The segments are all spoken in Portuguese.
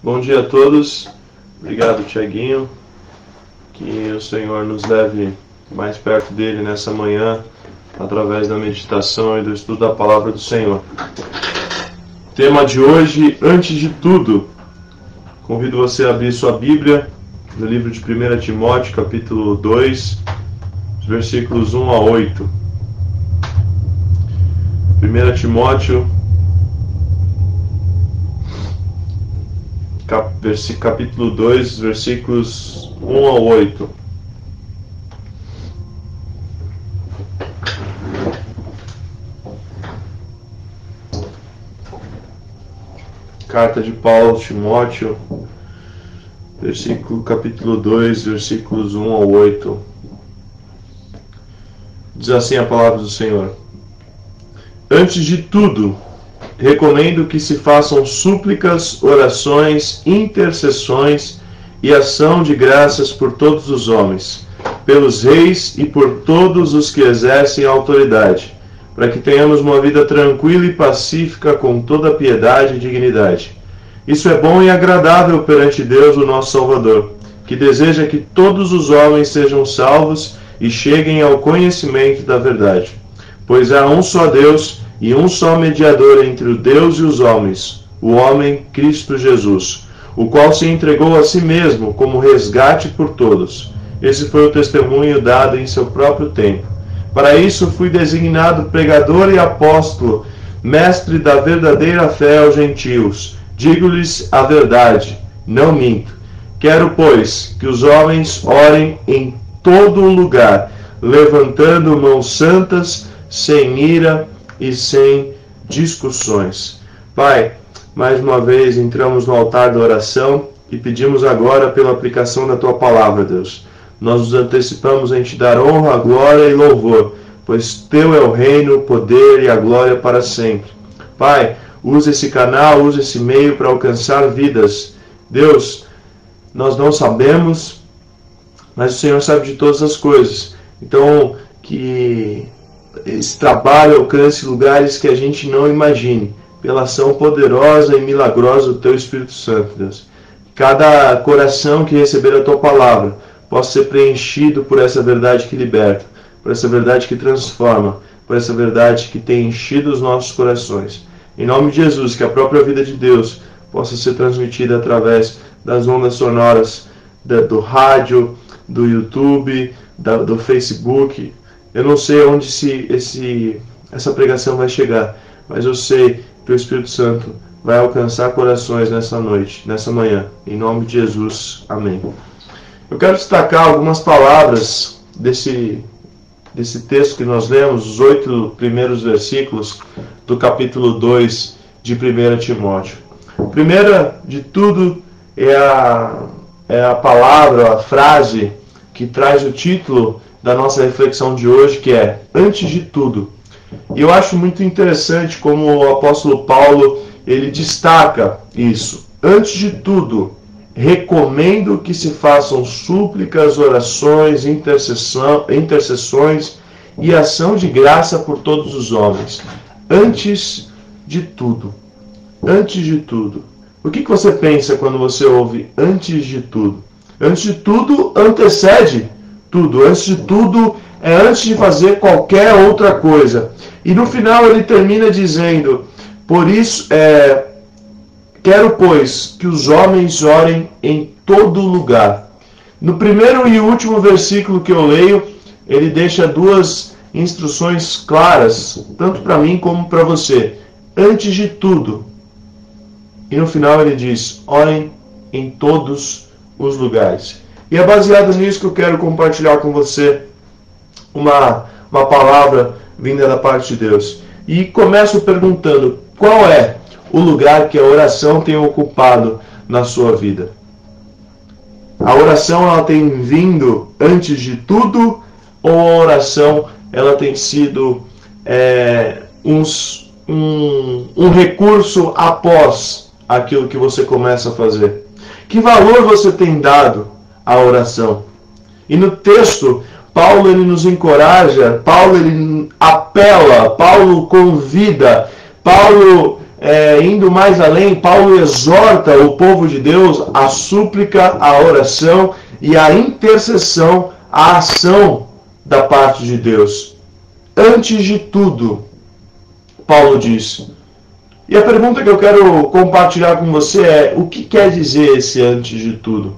Bom dia a todos. Obrigado, Tiaguinho. Que o Senhor nos leve mais perto dele nessa manhã, através da meditação e do estudo da palavra do Senhor. Tema de hoje, antes de tudo. Convido você a abrir sua Bíblia no livro de 1 Timóteo, capítulo 2, versículos 1 a 8. 1 Timóteo, capítulo 2, versículos 1 a 8. Carta de Paulo a Timóteo, capítulo 2, versículos 1 a 8. Diz assim a palavra do Senhor: Antes de tudo, recomendo que se façam súplicas, orações, intercessões e ação de graças por todos os homens, pelos reis e por todos os que exercem a autoridade, para que tenhamos uma vida tranquila e pacífica com toda piedade e dignidade. Isso é bom e agradável perante Deus, o nosso Salvador, que deseja que todos os homens sejam salvos e cheguem ao conhecimento da verdade. Pois há um só Deus e um só mediador entre o Deus e os homens, o homem Cristo Jesus, o qual se entregou a si mesmo como resgate por todos. Esse foi o testemunho dado em seu próprio tempo. Para isso fui designado pregador e apóstolo, mestre da verdadeira fé aos gentios. Digo-lhes a verdade, não minto. Quero, pois, que os homens orem em todo lugar, levantando mãos santas, sem ira e sem discussões. Pai, mais uma vez entramos no altar da oração e pedimos agora pela aplicação da Tua palavra, Deus. Nós nos antecipamos em Te dar honra, glória e louvor, pois Teu é o reino, o poder e a glória para sempre. Pai, use esse canal, use esse meio para alcançar vidas. Deus, nós não sabemos, mas o Senhor sabe de todas as coisas. Então, que esse trabalho alcance lugares que a gente não imagine, pela ação poderosa e milagrosa do Teu Espírito Santo, Deus. Cada coração que receber a Tua palavra possa ser preenchido por essa verdade que liberta, por essa verdade que transforma, por essa verdade que tem enchido os nossos corações. Em nome de Jesus, que a própria vida de Deus possa ser transmitida através das ondas sonoras do rádio, do YouTube, do Facebook. Eu não sei onde essa pregação vai chegar, mas eu sei que o Espírito Santo vai alcançar corações nessa noite, nessa manhã. Em nome de Jesus. Amém. Eu quero destacar algumas palavras desse texto que nós lemos, os 8 primeiros versículos do capítulo 2 de 1 Timóteo. Primeira de tudo é a palavra, a frase que traz o título da nossa reflexão de hoje, que é antes de tudo. E eu acho muito interessante como o apóstolo Paulo ele destaca isso. Antes de tudo, recomendo que se façam súplicas, orações, intercessões e ação de graça por todos os homens. Antes de tudo. Antes de tudo. O que você pensa quando você ouve antes de tudo? Antes de tudo antecede tudo. Antes de tudo é antes de fazer qualquer outra coisa. E no final ele termina dizendo: por isso, quero, pois, que os homens orem em todo lugar. No primeiro e último versículo que eu leio, ele deixa duas instruções claras, tanto para mim como para você. Antes de tudo. E no final ele diz: orem em todos os lugares. E é baseado nisso que eu quero compartilhar com você uma palavra vinda da parte de Deus. E começo perguntando: qual é o lugar que a oração tem ocupado na sua vida? A oração ela tem vindo antes de tudo, ou a oração ela tem sido um recurso após aquilo que você começa a fazer? Que valor você tem dado à oração? E no texto, Paulo ele nos encoraja, Paulo ele apela, Paulo convida, Paulo indo mais além, Paulo exorta o povo de Deus à súplica, à oração e à intercessão, à ação da parte de Deus. Antes de tudo, Paulo diz. E a pergunta que eu quero compartilhar com você é: o que quer dizer esse antes de tudo?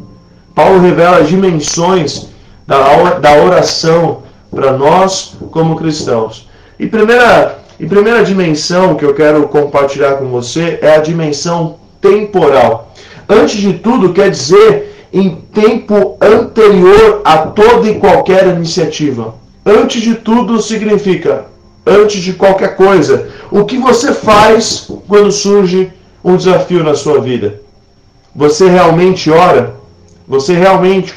Paulo revela dimensões da oração para nós como cristãos. E primeira dimensão que eu quero compartilhar com você é a dimensão temporal. Antes de tudo quer dizer em tempo anterior a toda e qualquer iniciativa. Antes de tudo significa antes de qualquer coisa. O que você faz quando surge um desafio na sua vida? Você realmente ora? Você realmente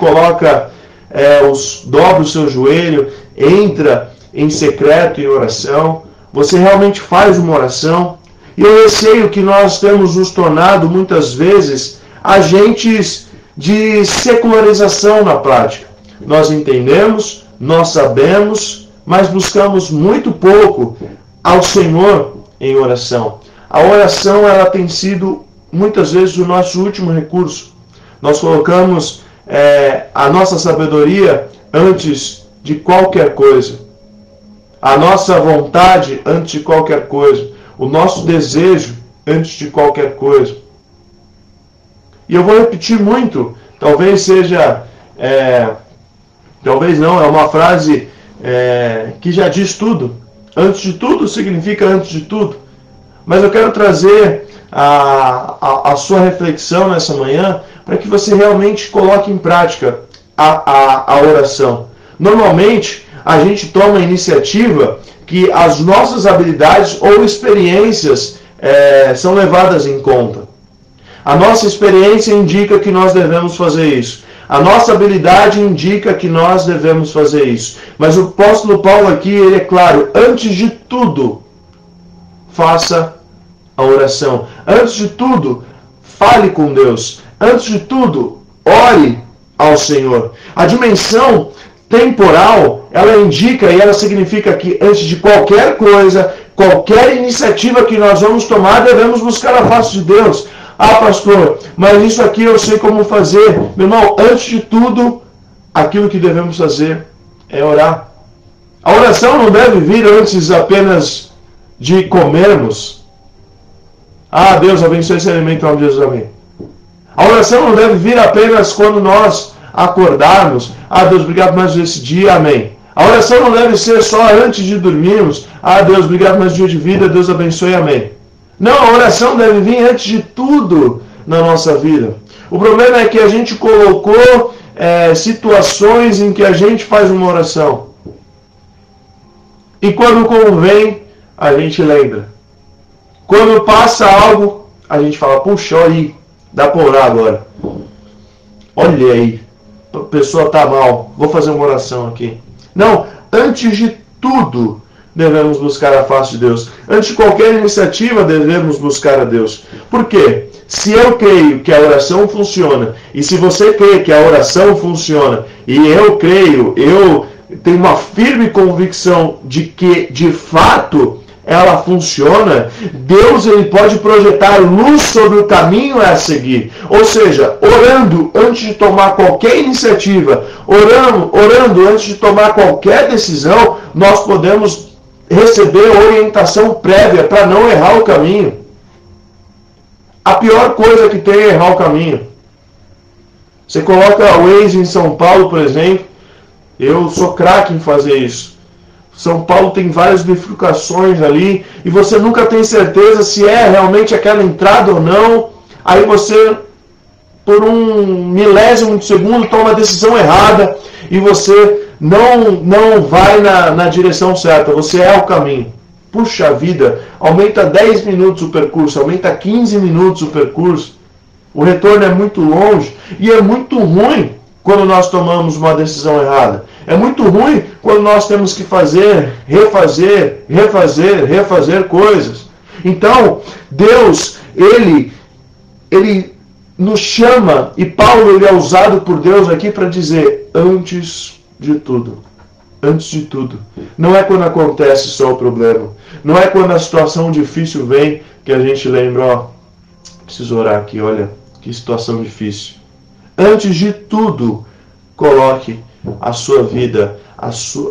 dobra o seu joelho, entra em secreto em oração? Você realmente faz uma oração? E eu receio que nós temos nos tornado muitas vezes agentes de secularização na prática. Nós entendemos, nós sabemos, mas buscamos muito pouco ao Senhor em oração. A oração, ela tem sido muitas vezes o nosso último recurso. Nós colocamos a nossa sabedoria antes de qualquer coisa. A nossa vontade antes de qualquer coisa. O nosso desejo antes de qualquer coisa. E eu vou repetir muito. Talvez seja... talvez não, é uma frase que já diz tudo. Antes de tudo significa antes de tudo. Mas eu quero trazer a sua reflexão nessa manhã para que você realmente coloque em prática a oração. Normalmente, a gente toma a iniciativa que as nossas habilidades ou experiências são levadas em conta. A nossa experiência indica que nós devemos fazer isso. A nossa habilidade indica que nós devemos fazer isso. Mas o apóstolo Paulo aqui, ele é claro, antes de tudo, faça a oração. Antes de tudo, fale com Deus. Antes de tudo, ore ao Senhor. A dimensão temporal, ela indica e ela significa que antes de qualquer coisa, qualquer iniciativa que nós vamos tomar, devemos buscar a face de Deus. Ah, pastor, mas isso aqui eu sei como fazer. Meu irmão, antes de tudo, aquilo que devemos fazer é orar. A oração não deve vir antes apenas de comermos. Ah, Deus abençoe esse alimento em nome de Jesus, amém. A oração não deve vir apenas quando nós acordarmos. Ah, Deus, obrigado mais por esse dia, amém. A oração não deve ser só antes de dormirmos. Ah, Deus, obrigado mais um dia de vida, Deus abençoe, amém. Não, a oração deve vir antes de tudo na nossa vida. O problema é que a gente colocou situações em que a gente faz uma oração. E quando convém, a gente lembra. Quando passa algo, a gente fala, puxa, olha aí, dá para orar agora. Olha aí, a pessoa está mal, vou fazer uma oração aqui. Não, antes de tudo, devemos buscar a face de Deus. Antes de qualquer iniciativa, devemos buscar a Deus. Por quê? Se eu creio que a oração funciona, e se você crê que a oração funciona, e eu creio, eu tenho uma firme convicção de que, de fato, ela funciona, Deus ele pode projetar luz sobre o caminho a seguir. Ou seja, orando antes de tomar qualquer iniciativa, orando antes de tomar qualquer decisão, nós podemos receber orientação prévia para não errar o caminho. A pior coisa que tem é errar o caminho. Você coloca a Waze em São Paulo, por exemplo. Eu sou craque em fazer isso. São Paulo tem várias bifurcações ali e você nunca tem certeza se é realmente aquela entrada ou não. Aí você, por um milésimo de segundo, toma a decisão errada e você não vai na direção certa. Você erra o caminho. Puxa vida, aumenta 10 minutos o percurso, aumenta 15 minutos o percurso. O retorno é muito longe e é muito ruim quando nós tomamos uma decisão errada. É muito ruim quando nós temos que refazer coisas. Então, Deus, Ele nos chama, e Paulo ele é usado por Deus aqui para dizer, antes de tudo. Antes de tudo. Não é quando acontece só o problema. Não é quando a situação difícil vem que a gente lembra, ó, preciso orar aqui, olha, que situação difícil. Antes de tudo, coloque a sua vida,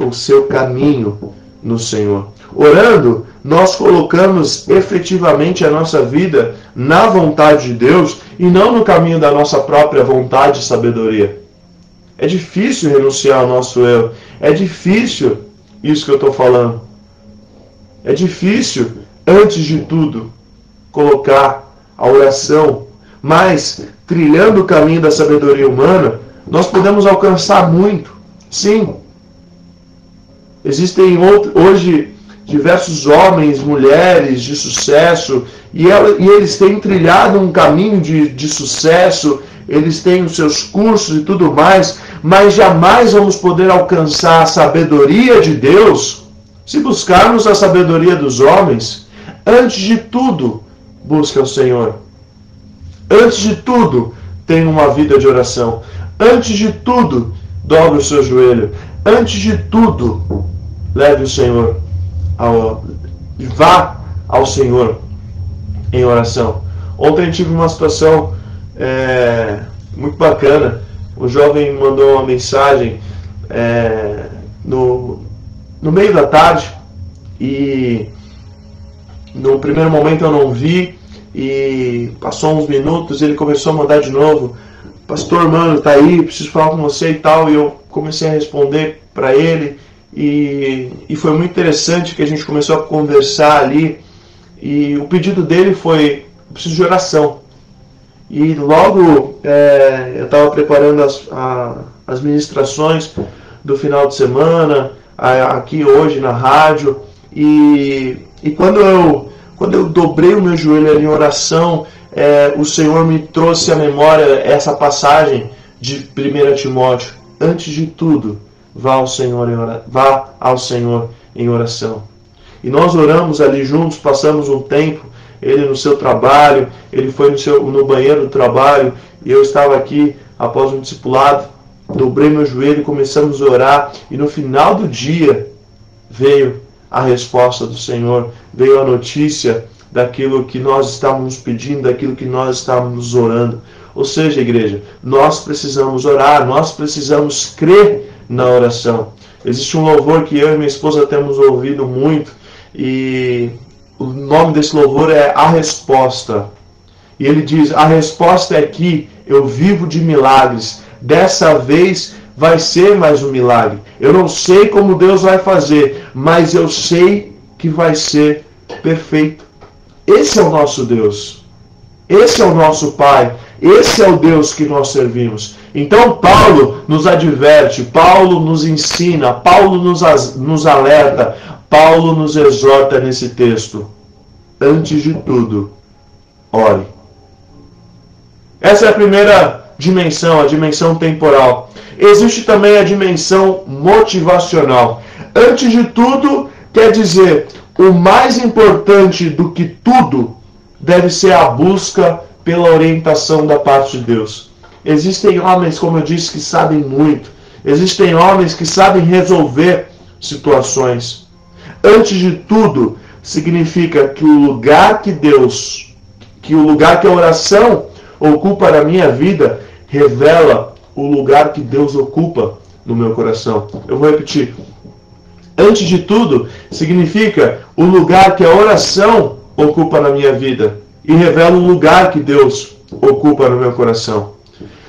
o seu caminho no Senhor. Orando, nós colocamos efetivamente a nossa vida na vontade de Deus e não no caminho da nossa própria vontade e sabedoria. É difícil renunciar ao nosso eu. É difícil isso que eu estou falando. É difícil, antes de tudo, colocar a oração. Mas, trilhando o caminho da sabedoria humana, nós podemos alcançar muito. Sim. Existem hoje diversos homens, mulheres de sucesso, e eles têm trilhado um caminho de sucesso, eles têm os seus cursos e tudo mais, mas jamais vamos poder alcançar a sabedoria de Deus se buscarmos a sabedoria dos homens. Antes de tudo, busca o Senhor. Antes de tudo, tenha uma vida de oração. Antes de tudo, dobre o seu joelho. Antes de tudo, leve o Senhor, vá ao Senhor em oração. Ontem tive uma situação muito bacana. O jovem mandou uma mensagem no meio da tarde e no primeiro momento eu não vi, e passou uns minutos, ele começou a mandar de novo: pastor, mano, tá aí, preciso falar com você e tal. E eu comecei a responder para ele, e foi muito interessante que a gente começou a conversar ali, e o pedido dele foi: preciso de oração. E logo eu estava preparando as ministrações do final de semana, aqui hoje na rádio, e quando eu dobrei o meu joelho ali em oração, o Senhor me trouxe à memória essa passagem de 1 Timóteo. Antes de tudo, vá ao Senhor em oração. E nós oramos ali juntos, passamos um tempo, ele no seu trabalho, ele foi no banheiro do trabalho, e eu estava aqui após um discipulado, dobrei meu joelho e começamos a orar, e no final do dia veio a resposta do Senhor, veio a notícia daquilo que nós estávamos pedindo, daquilo que nós estávamos orando. Ou seja, igreja, nós precisamos orar, nós precisamos crer na oração. Existe um louvor que eu e minha esposa temos ouvido muito, e o nome desse louvor é A Resposta. E ele diz: a resposta é que eu vivo de milagres. Dessa vez vai ser mais um milagre. Eu não sei como Deus vai fazer, mas eu sei que vai ser perfeito. Esse é o nosso Deus. Esse é o nosso Pai. Esse é o Deus que nós servimos. Então Paulo nos adverte, Paulo nos ensina, Paulo nos alerta, Paulo nos exorta nesse texto. Antes de tudo, ore. Essa é a primeira dimensão, a dimensão temporal. Existe também a dimensão motivacional. Antes de tudo, quer dizer, o mais importante do que tudo deve ser a busca pela orientação da parte de Deus. Existem homens, como eu disse, que sabem muito. Existem homens que sabem resolver situações. Antes de tudo, significa que o lugar que a oração ocupa na minha vida, revela o lugar que Deus ocupa no meu coração. Eu vou repetir. Antes de tudo, significa o lugar que a oração ocupa na minha vida, e revela o lugar que Deus ocupa no meu coração.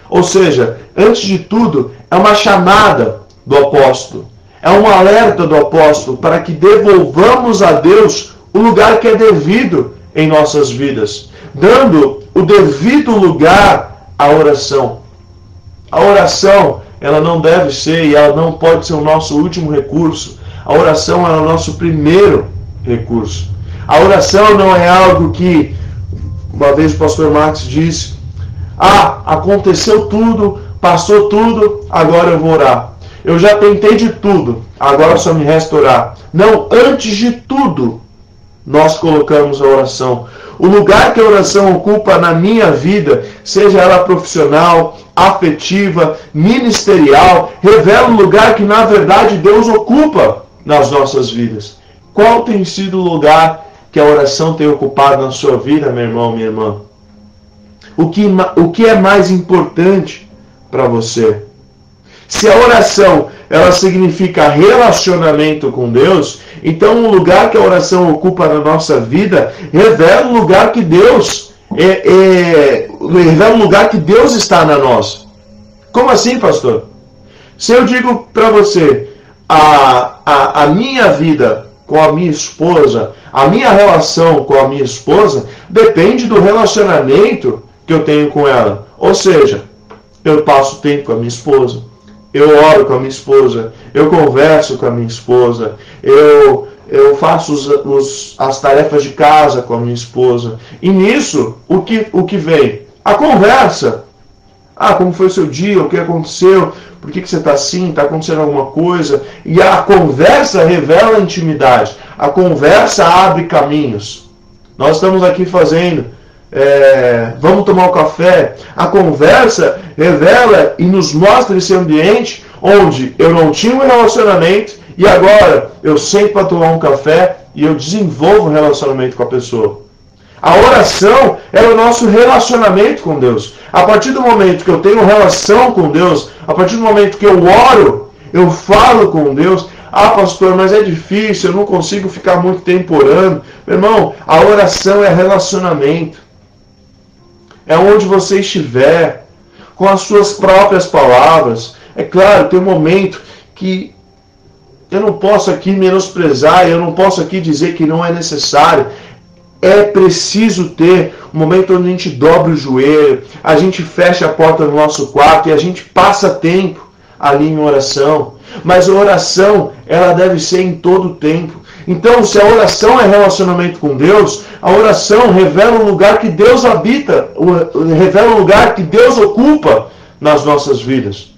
Ou seja, antes de tudo, é uma chamada do apóstolo, é um alerta do apóstolo para que devolvamos a Deus o lugar que é devido em nossas vidas, dando o devido lugar à oração. A oração, ela não deve ser e ela não pode ser o nosso último recurso. A oração é o nosso primeiro recurso. A oração não é algo que, uma vez o pastor Max disse: aconteceu tudo, passou tudo, agora eu vou orar. Eu já tentei de tudo, agora só me resta orar. Não, antes de tudo, nós colocamos a oração. o lugar que a oração ocupa na minha vida, seja ela profissional, afetiva, ministerial, revela o lugar que na verdade Deus ocupa nas nossas vidas. Qual tem sido o lugar que a oração tem ocupado na sua vida, meu irmão, minha irmã? O que é mais importante para você? Se a oração ela significa relacionamento com Deus, então o lugar que a oração ocupa na nossa vida revela o lugar que Deus revela o lugar que Deus está na nossa. Como assim, pastor? Se eu digo para você, a minha vida com a minha esposa, a minha relação com a minha esposa depende do relacionamento que eu tenho com ela. Ou seja, eu passo tempo com a minha esposa, eu oro com a minha esposa, eu converso com a minha esposa, eu faço as tarefas de casa com a minha esposa. E nisso, o que vem? A conversa. Ah, como foi o seu dia? O que aconteceu? Por que você está assim? Está acontecendo alguma coisa? E a conversa revela a intimidade. A conversa abre caminhos. Nós estamos aqui fazendo, vamos tomar um café. A conversa revela e nos mostra esse ambiente onde eu não tinha um relacionamento e agora eu sento para tomar um café e eu desenvolvo um relacionamento com a pessoa. A oração é o nosso relacionamento com Deus. A partir do momento que eu tenho relação com Deus, a partir do momento que eu oro, eu falo com Deus. Ah, pastor, mas é difícil, eu não consigo ficar muito tempo orando. Meu irmão, a oração é relacionamento. É onde você estiver, com as suas próprias palavras. É claro, tem um momento que eu não posso aqui menosprezar, eu não posso aqui dizer que não é necessário. É preciso ter um momento onde a gente dobra o joelho, a gente fecha a porta do nosso quarto e a gente passa tempo ali em oração. Mas a oração, ela deve ser em todo o tempo. Então, se a oração é relacionamento com Deus, a oração revela o lugar que Deus habita, revela o lugar que Deus ocupa nas nossas vidas.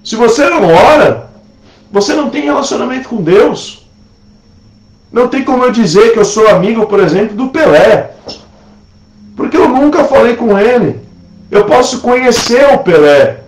Se você não ora, você não tem relacionamento com Deus. Não tem como eu dizer que eu sou amigo, por exemplo, do Pelé. Porque eu nunca falei com ele. Eu posso conhecer o Pelé.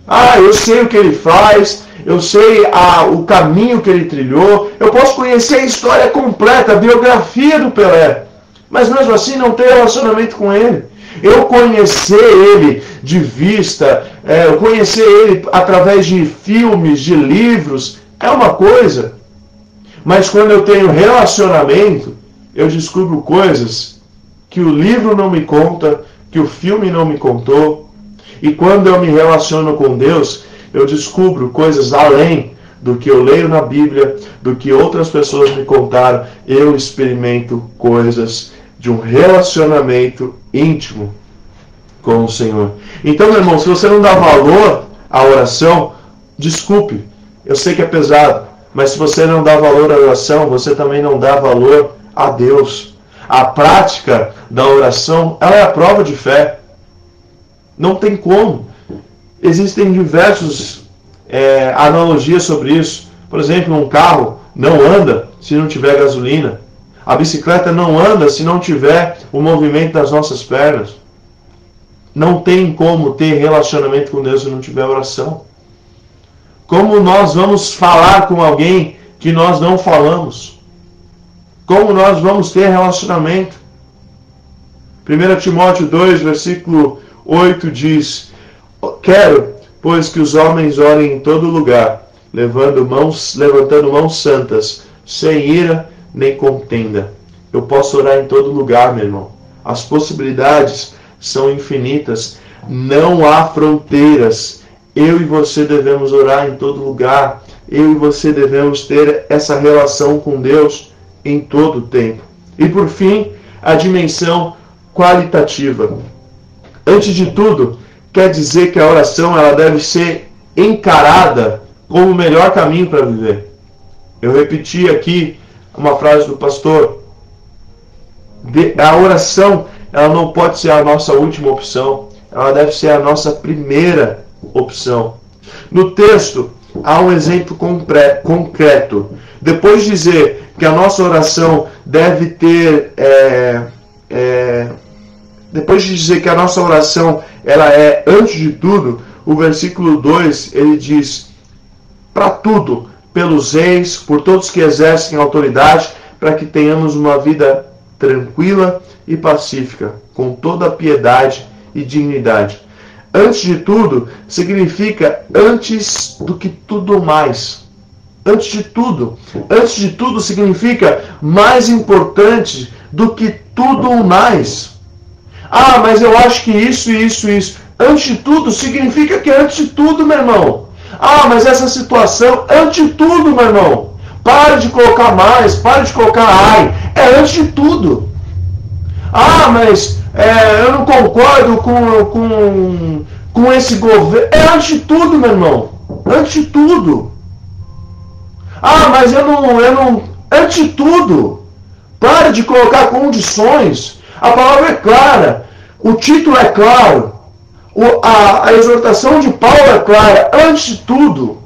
Ah, eu sei o que ele faz, eu sei o caminho que ele trilhou, eu posso conhecer a história completa, a biografia do Pelé. Mas mesmo assim não tenho relacionamento com ele. Eu conhecer ele de vista, eu conhecer ele através de filmes, de livros, é uma coisa. Mas quando eu tenho relacionamento, eu descubro coisas que o livro não me conta, que o filme não me contou. E quando eu me relaciono com Deus, eu descubro coisas além do que eu leio na Bíblia, do que outras pessoas me contaram. Eu experimento coisas de um relacionamento íntimo com o Senhor. Então, meu irmão, se você não dá valor à oração, desculpe, eu sei que é pesado. Mas se você não dá valor à oração, você também não dá valor a Deus. A prática da oração, ela é a prova de fé. Não tem como. Existem diversas analogias sobre isso. Por exemplo, um carro não anda se não tiver gasolina. A bicicleta não anda se não tiver o movimento das nossas pernas. Não tem como ter relacionamento com Deus se não tiver oração. Como nós vamos falar com alguém que nós não falamos? Como nós vamos ter relacionamento? 1 Timóteo 2, versículo 8 diz: Quero, pois, que os homens orem em todo lugar, levantando mãos santas, sem ira nem contenda. Eu posso orar em todo lugar, meu irmão. As possibilidades são infinitas. Não há fronteiras. Eu e você devemos orar em todo lugar. Eu e você devemos ter essa relação com Deus em todo o tempo. E por fim, a dimensão qualitativa. Antes de tudo, quer dizer que a oração ela deve ser encarada como o melhor caminho para viver. Eu repeti aqui uma frase do pastor. A oração ela não pode ser a nossa última opção. Ela deve ser a nossa primeira opção. No texto há um exemplo concreto. Depois de dizer que a nossa oração deve ter... depois de dizer que a nossa oração ela é, antes de tudo, o versículo 2, ele diz: para tudo, pelos reis, por todos que exercem autoridade, para que tenhamos uma vida tranquila e pacífica, com toda a piedade e dignidade. Antes de tudo, significa antes do que tudo mais. Antes de tudo. Antes de tudo significa mais importante do que tudo mais. Ah, mas eu acho que isso. Antes de tudo significa que antes de tudo, meu irmão. Ah, mas essa situação, antes de tudo, meu irmão. Pare de colocar mais, pare de colocar ai. É antes de tudo. Ah, mas eu não concordo com esse governo. É antes de tudo, meu irmão. Antes de tudo. Ah, mas eu não... Antes de tudo. Pare de colocar condições. A palavra é clara. O título é claro. A exortação de Paulo é clara. Antes de tudo.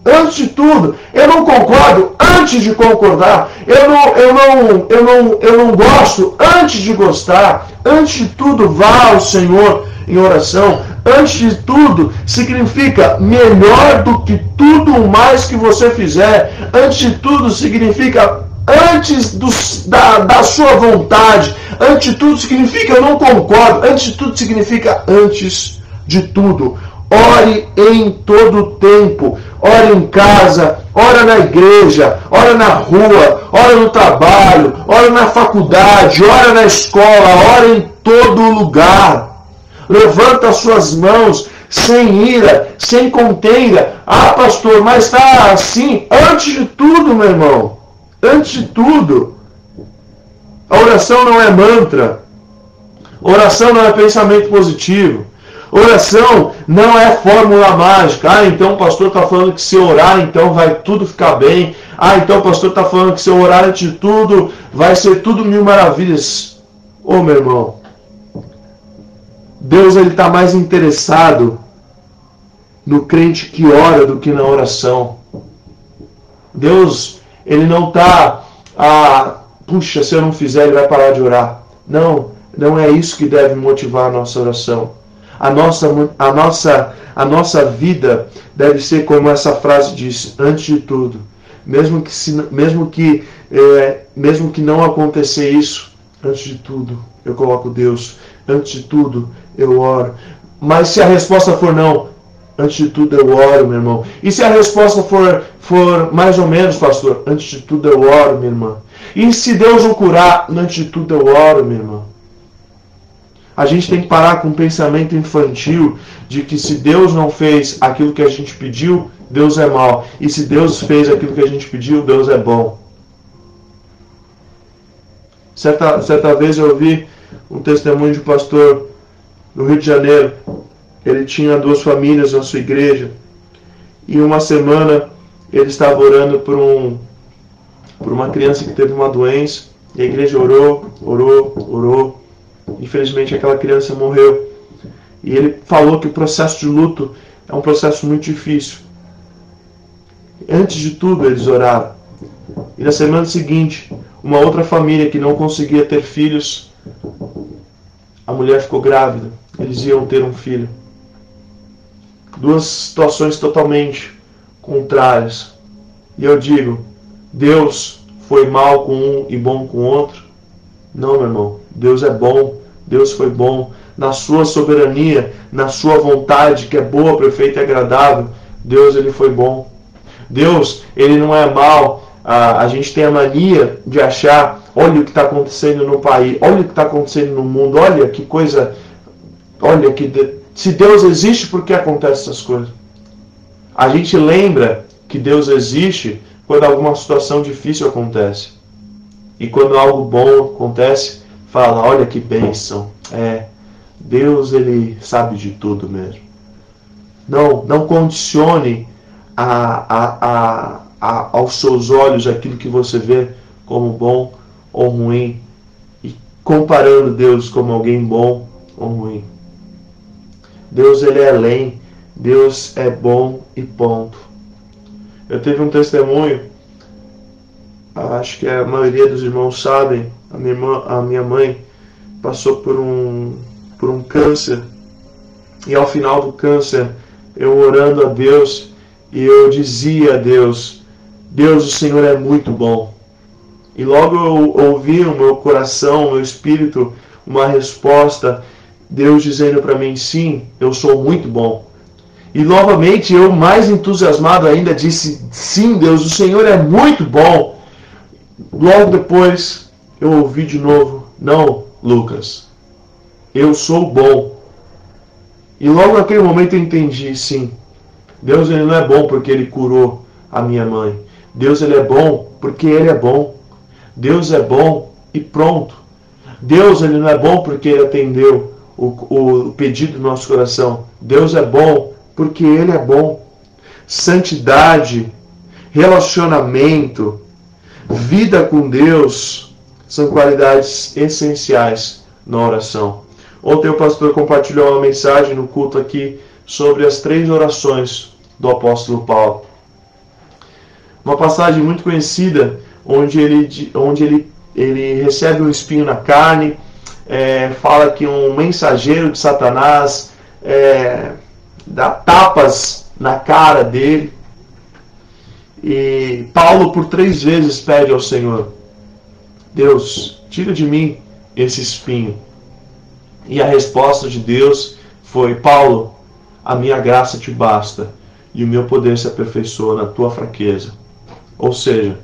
Antes de tudo. Eu não concordo antes de concordar. Eu não gosto antes de gostar. Antes de tudo, vá ao Senhor em oração. Antes de tudo, significa melhor do que tudo mais que você fizer. Antes de tudo, significa antes da sua vontade. Antes de tudo, significa eu não concordo. Antes de tudo, significa antes de tudo. Ore em todo o tempo. Ore em casa, ore na igreja, ore na rua, ore no trabalho, ore na faculdade, ore na escola, ore em todo lugar. Levanta as suas mãos sem ira, sem contenda. Ah, pastor, mas está assim. Antes de tudo, meu irmão. Antes de tudo. A oração não é mantra. Oração não é pensamento positivo. Oração não é fórmula mágica. Ah, então o pastor está falando que se orar, então vai tudo ficar bem. Ah, então o pastor está falando que se eu orar antes de tudo, vai ser tudo mil maravilhas. Ô, meu irmão, Deus está mais interessado no crente que ora do que na oração. Deus, ele não está, puxa, se eu não fizer, ele vai parar de orar. Não, não é isso que deve motivar a nossa oração. A nossa vida deve ser como essa frase diz, antes de tudo. Mesmo que não acontecer isso, antes de tudo, eu coloco Deus. Antes de tudo, eu oro. Mas se a resposta for não, antes de tudo eu oro, meu irmão. E se a resposta for mais ou menos, pastor, antes de tudo eu oro, minha irmã. E se Deus não curar, antes de tudo eu oro, minha irmã. A gente tem que parar com o pensamento infantil de que se Deus não fez aquilo que a gente pediu, Deus é mau. E se Deus fez aquilo que a gente pediu, Deus é bom. Certa vez eu ouvi um testemunho de um pastor no Rio de Janeiro. Ele tinha 2 famílias na sua igreja. E uma semana ele estava orando por uma criança que teve uma doença. E a igreja orou. Infelizmente aquela criança morreu. E ele falou que o processo de luto é um processo muito difícil. Antes de tudo eles oraram. E na semana seguinte, uma outra família que não conseguia ter filhos, a mulher ficou grávida. Eles iam ter um filho. 2 situações totalmente contrárias. E eu digo, Deus foi mal com um e bom com o outro? Não, meu irmão. Deus é bom. Deus foi bom. Na sua soberania, na sua vontade, que é boa, perfeita e agradável, Deus, ele foi bom. Deus, ele não é mal. A gente tem a mania de achar, olha o que está acontecendo no país, olha o que está acontecendo no mundo, olha que coisa, olha que... Se Deus existe, por que acontecem essas coisas? A gente lembra que Deus existe quando alguma situação difícil acontece. E quando algo bom acontece, fala, olha que bênção. Deus, ele sabe de tudo mesmo. Não condicione aos seus olhos aquilo que você vê como bom ou ruim, e comparando Deus como alguém bom ou ruim. Deus, ele é além. Deus é bom e ponto. Eu tive um testemunho, acho que a maioria dos irmãos sabem, a minha mãe passou por um câncer, e ao final do câncer, eu orando a Deus, e eu dizia a Deus, Deus, o Senhor é muito bom. E logo eu ouvi no meu coração, no meu espírito, uma resposta, Deus dizendo para mim, sim, eu sou muito bom. E novamente eu, mais entusiasmado ainda, disse, sim, Deus, o Senhor é muito bom. Logo depois eu ouvi de novo, não, Lucas, eu sou bom. E logo naquele momento eu entendi, sim, Deus ele não é bom porque ele curou a minha mãe. Deus ele é bom porque ele é bom. Deus é bom e pronto. Deus ele não é bom porque ele atendeu o pedido do nosso coração. Deus é bom porque ele é bom. Santidade, relacionamento, vida com Deus são qualidades essenciais na oração. Ontem o pastor compartilhou uma mensagem no culto aqui sobre as 3 orações do apóstolo Paulo. Uma passagem muito conhecida, onde ele recebe um espinho na carne, fala que um mensageiro de Satanás dá tapas na cara dele. E Paulo por 3 vezes pede ao Senhor, Deus, tira de mim esse espinho. E a resposta de Deus foi, Paulo, a minha graça te basta, e o meu poder se aperfeiçoa na tua fraqueza. Ou seja,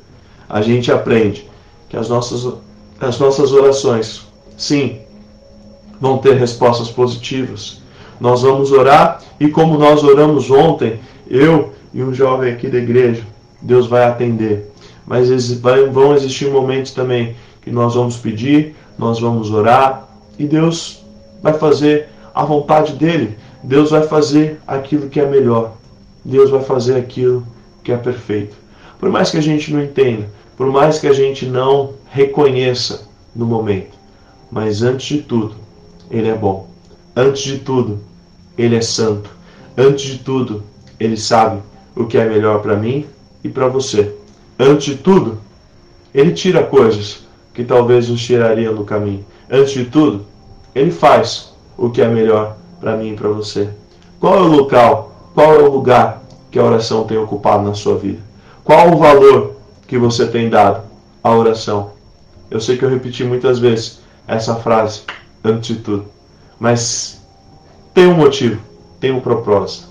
a gente aprende que as nossas orações, sim, vão ter respostas positivas. Nós vamos orar, e como nós oramos ontem, eu e um jovem aqui da igreja, Deus vai atender. Mas vão existir momentos também que nós vamos pedir, nós vamos orar, e Deus vai fazer a vontade dele. Deus vai fazer aquilo que é melhor. Deus vai fazer aquilo que é perfeito. Por mais que a gente não entenda, por mais que a gente não reconheça no momento, mas antes de tudo, ele é bom. Antes de tudo, ele é santo. Antes de tudo, ele sabe o que é melhor para mim e para você. Antes de tudo, ele tira coisas que talvez nos tirariam do caminho. Antes de tudo, ele faz o que é melhor para mim e para você. Qual é o local, qual é o lugar que a oração tem ocupado na sua vida? Qual o valor que você tem dado à oração? Eu sei que eu repeti muitas vezes essa frase, antes de tudo. Mas tem um motivo, tem um propósito.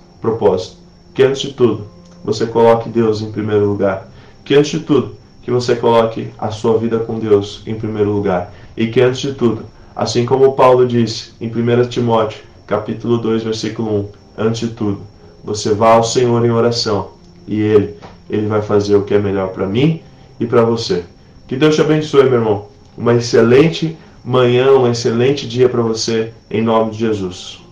Que antes de tudo, você coloque Deus em primeiro lugar. Que antes de tudo, que você coloque a sua vida com Deus em primeiro lugar. E que antes de tudo, assim como Paulo disse em 1 Timóteo, capítulo 2, versículo 1, antes de tudo, você vá ao Senhor em oração e Ele vai fazer o que é melhor para mim e para você. Que Deus te abençoe, meu irmão. Uma excelente manhã, um excelente dia para você, em nome de Jesus.